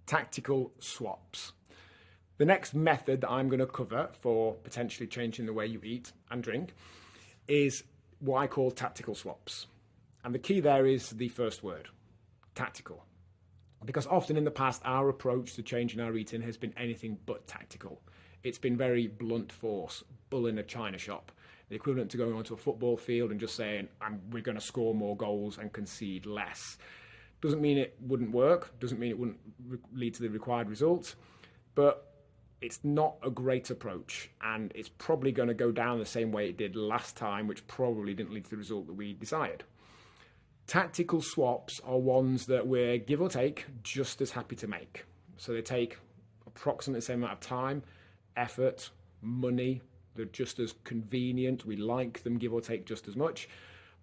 tactical swaps. The next method that I'm going to cover for potentially changing the way you eat and drink is what I call tactical swaps. And the key there is the first word, tactical. Because often in the past, our approach to changing our eating has been anything but tactical. It's been very blunt force, bull in a china shop, the equivalent to going onto a football field and just saying, we're going to score more goals and concede less. Doesn't mean it wouldn't work, doesn't mean it wouldn't lead to the required result, but it's not a great approach, and it's probably going to go down the same way it did last time, which probably didn't lead to the result that we desired. Tactical swaps are ones that we're, give or take, just as happy to make. So they take approximately the same amount of time, effort, money. They're just as convenient. We like them, give or take, just as much.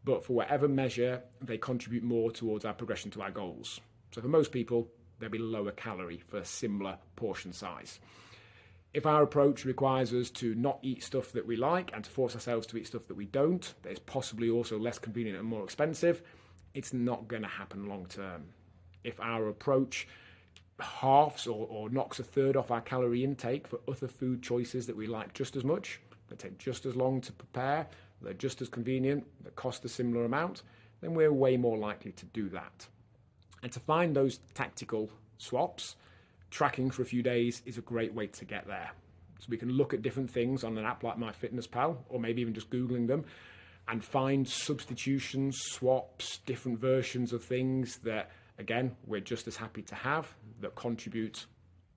But for whatever measure, they contribute more towards our progression to our goals. So for most people, they'll be lower calorie for a similar portion size. If our approach requires us to not eat stuff that we like and to force ourselves to eat stuff that we don't, that is possibly also less convenient and more expensive, it's not going to happen long term. If our approach halves or knocks a third off our calorie intake for other food choices that we like just as much, that take just as long to prepare, they're just as convenient, that cost a similar amount, then we're way more likely to do that. And to find those tactical swaps, tracking for a few days is a great way to get there. So we can look at different things on an app like MyFitnessPal, or maybe even just Googling them, and find substitutions, swaps, different versions of things that, again, we're just as happy to have, that contribute,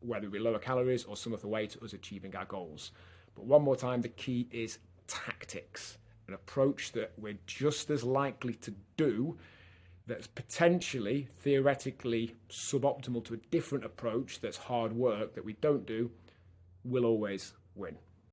whether it be lower calories or some other way, to us achieving our goals. But one more time, the key is tactics, an approach that we're just as likely to do that's potentially, theoretically, suboptimal to a different approach that's hard work that we don't do, will always win.